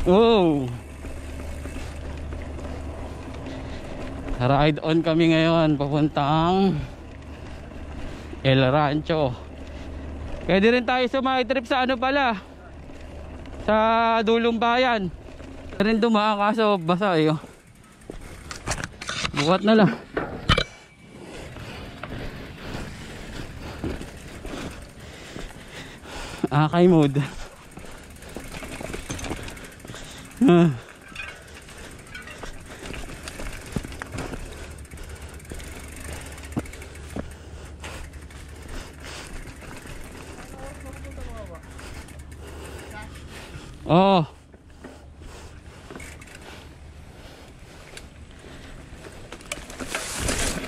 Oh! Ride on kami ngayon papuntang El Rancho. Pwede rin tayo sumakay trip sa ano pala, sa dulong bayan. Rin dumaan kaso basa eh. Bukat na lang. Akay mode. Oh.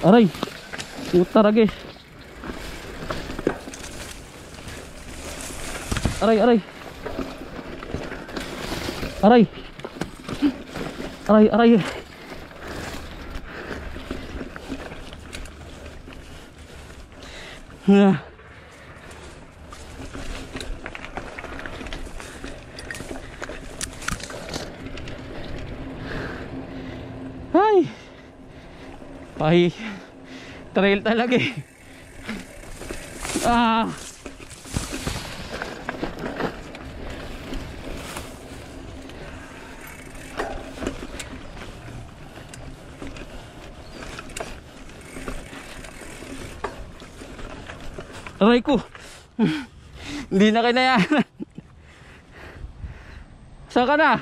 Aray. Puta ragis. Aray, aray. Aray. Aray, aray. Ay. Ay. Trail talaga eh. Ah. Aray ko. Hindi na kinayanan. Saan ka na?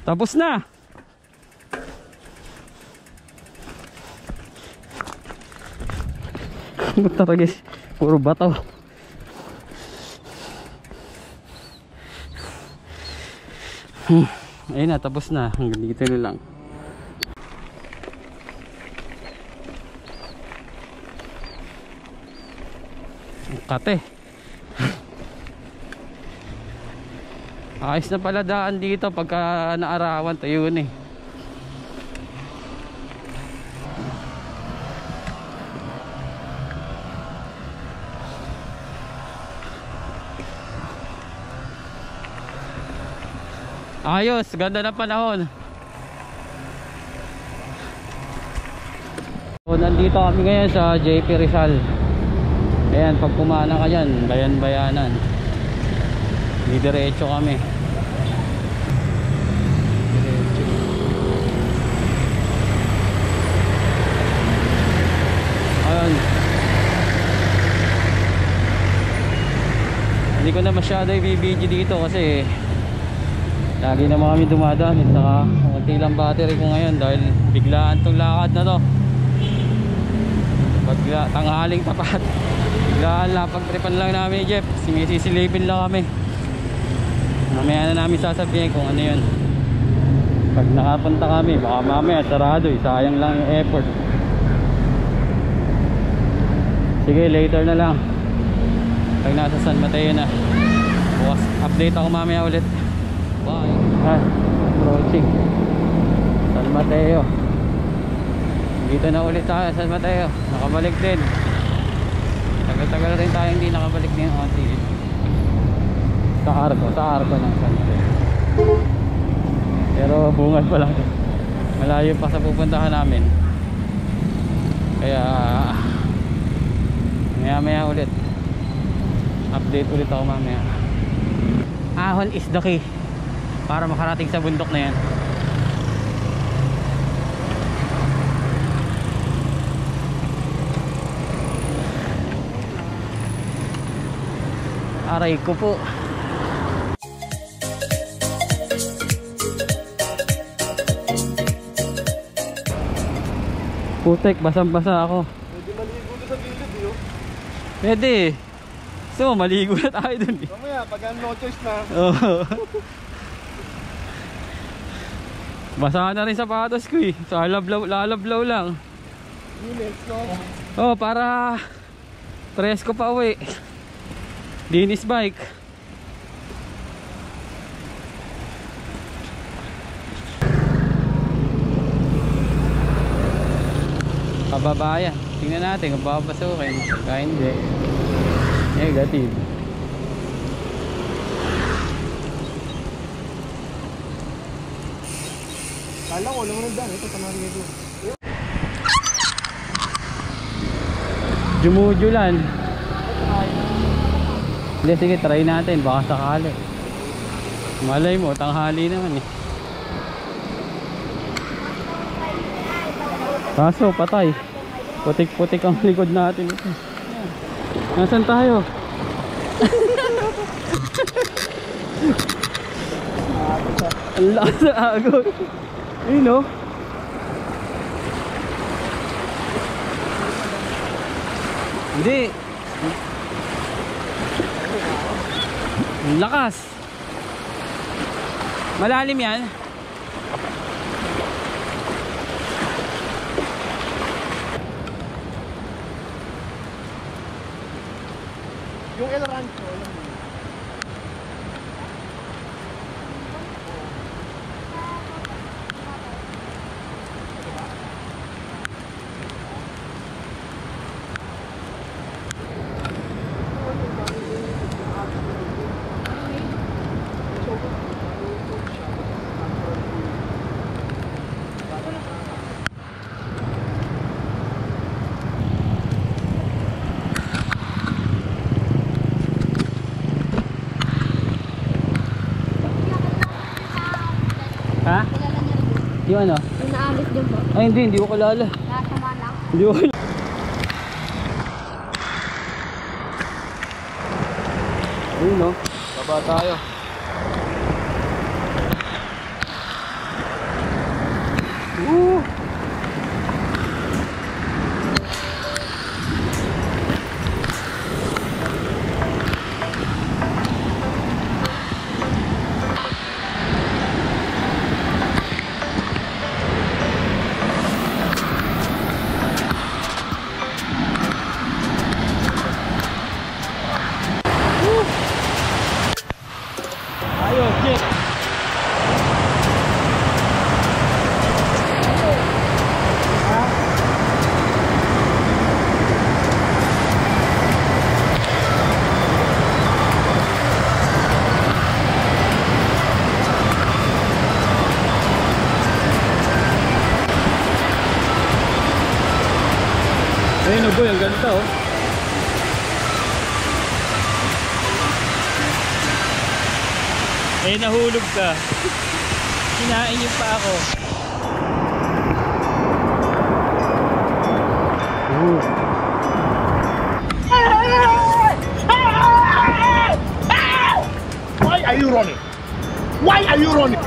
Tapos na. Buta guys, puro bato. Ayun na, tapos na. Hanggang dito na lang. Kate. Ayos na pala daan dito pagka naarawan tayo yun eh. Ayos, ganda ng panahon. So, nandito kami ngayon sa JP Rizal. Ayan, pag kumana ka dyan, bayan-bayanan. Diretso kami. Diretso. Ayun. Hindi ko na masyado i-video dito kasi lagi naman kami dumadaan. Saka konti lang battery ko ngayon dahil biglaan tong lakad na to. Bigla, tanghaling tapat. Biglaan lang, pagtripan lang namin ni Jeff. Sinisilipin lang kami. Mamaya na namin sasabihin kung ano yun. Pag nakapunta kami, baka mamaya sarado eh. Sayang lang yung effort. Sige, later na lang. Pag nasa San Mateo na. Bukas update ako mamaya ulit. Bye. Approaching San Mateo. Dito na ulit tayo San Mateo. Nakabalik din. Tagal-tagal rin tayo hindi nakabalik din onti. Sa Arco ng San Mateo. Pero bungas pa lang. Malayo pa sa pupuntahan namin. Kaya maya ulit. Update ulit ako mamaya. Ahon is the key para makarating sa bundok na yan. Aray ko po. Putek, basang-basa ako. Pwede maligo doon sa gilid eh. Pwede. So, maligo na tayo dun eh. Mamaya, pag no choice na. Basa na rin sapatos ko eh. So, lalablaw lang. Units, no? Oh, para presko pa uwi. Linis bike. Pababayan. Tingnan natin kung babasukin. Kaya hindi. Negative. Kala ko, alam mo nang daan. Ito, tamarin nito. Jumujulan. Hindi, sige, try natin. Baka sakali. Malay mo, tanghali naman eh. Kaso, patay. Putik-putik ang likod natin ito. Nasaan tayo? Ang lakas na agos. Ayun o. Hindi. Ang lakas. Malalim yan. Yung El Rancho, alam mo. Ha? Kilala niya rin. Yung ano? Yung naalis din po. Ay hindi ko kilala. Nasama lang. Hindi ko kilala. Ayun no, baba tayo. Woo! Ayun, shit. Ayun, boy, ang ganda oh. Eh, nahulog ka. Kinain niyo pa ako. Why are you running? Why are you running?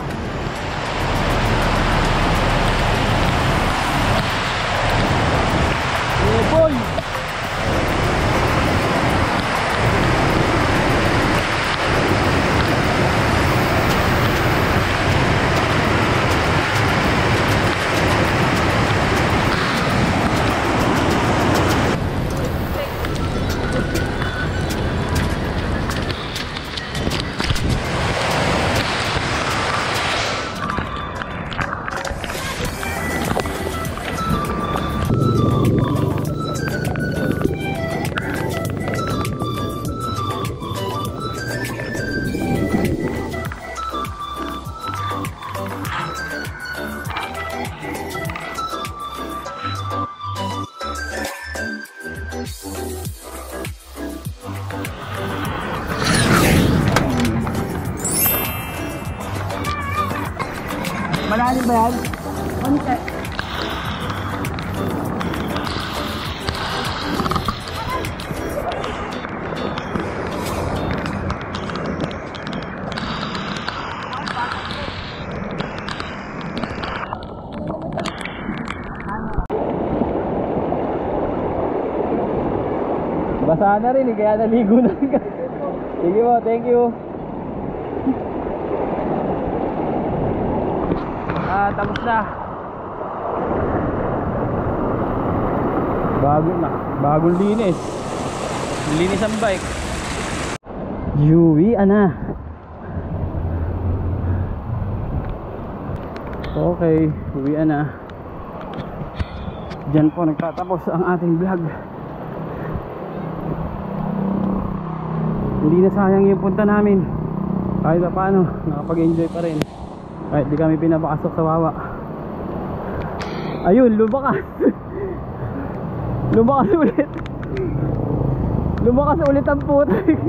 Oh boy! Malalim ba yan? Konti. Basa na rin eh, kaya naligo na rin ka. Sige po, thank you. Tapos na. Bagong linis. Linis ang bike. Uwi na. Okay, uwi na. Diyan po nagtatapos ang ating vlog. hindi na sayang yung punta namin. Kahit pa paano, nakapag-enjoy pa rin. Kahit di kami pinapakasok sa Wawa. Ayun, lumakas. Lumakas ulit. Lumakas ulit ang putik.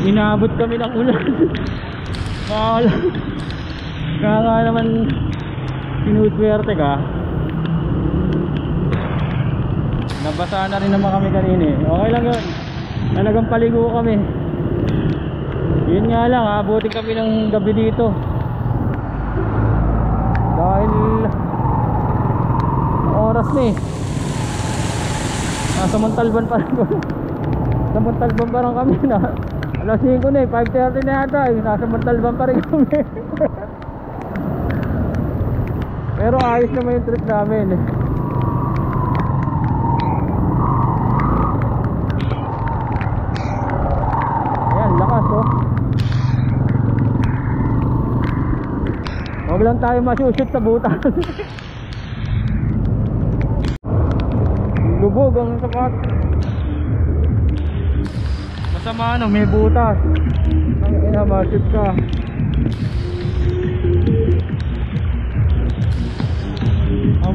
Inabot kami ng ulan. Kaya nga naman sinuswerte ka. Nabasa na rin naman kami kanina eh. Okay lang yun. Nanagang paligo kami. Yun nga lang, abutin kami ng gabi dito. Dahil oras na eh. Nasa Montalban pa rin. Sa Montalban pa rin kami na. Alas 5 na eh, 5:30 na yata eh. Nasa Montalban pa rin kami. Pero ayos naman yung trip namin eh. Ayan, lakas oh. Huwag lang tayo masushoot sa butas. Lubog ang sapat. Masama ano, may butas. Ang ina, mashoot ka.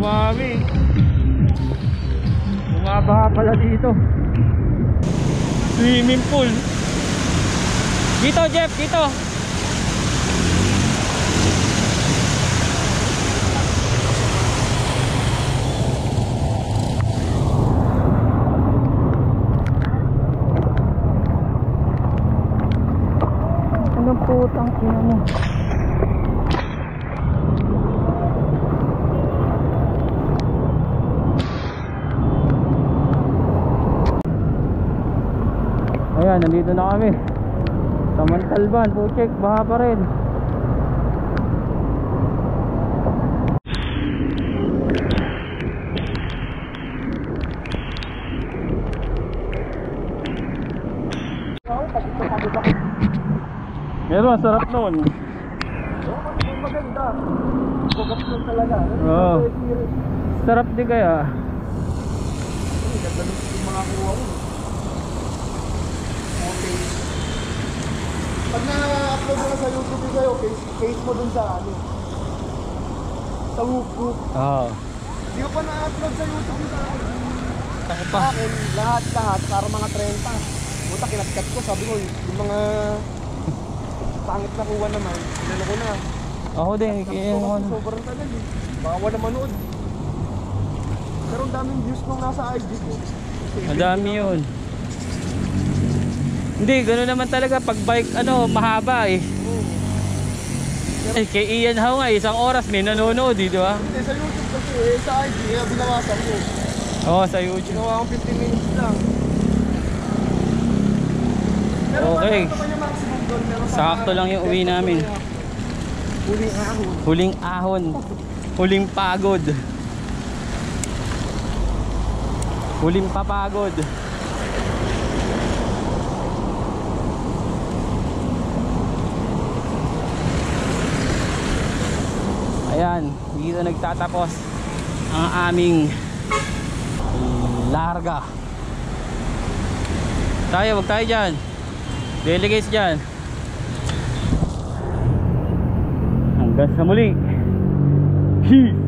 Mami, bumabaha pala dito. Swimming pool. Dito Jeff, dito. Anong putang ina mo? Ayan, nandito na kami sa Montalban. Puchek, baha pa rin. Pero ang sarap nun. Maganda. Focus lang talaga. Oo. Sarap din kaya. Ganda yung mga kuha ko. Okay. Pag na-upload mo na sa YouTube kayo, case mo dun sa ano. Sa Whoop. Oo. Hindi ko pa na-upload sa YouTube yung sa akin. Ako Sa pa. akin, lahat, para mga 30. Buta, kinatkat ko, sabi ko, yung mga pangit na kuha naman, sinalo ko na. Ako din. Sobrang tagal eh. Baka wala manood. Pero ang daming views nung nasa IG ko. Madami yun. Hindi, gano'n naman talaga pag bike, ano, mahaba eh. Eh, kay Ian How nga, isang oras may nanonood eh, di ba? Hindi, sa YouTube kasi, sa IG, binawasan ko. Oo, sa YouTube. Ginawa akong 15 minutes lang. Pero Okay. ito pa yung maximum doon. Pero sa Sakto lang yung uwi namin. Huling ahon. Huling ahon. Huling pagod. Huling papagod. Ayan, dito nagtatapos ang aming larga. Wag tayo dyan. Delegates dyan. Hanggang sa muli. Peace.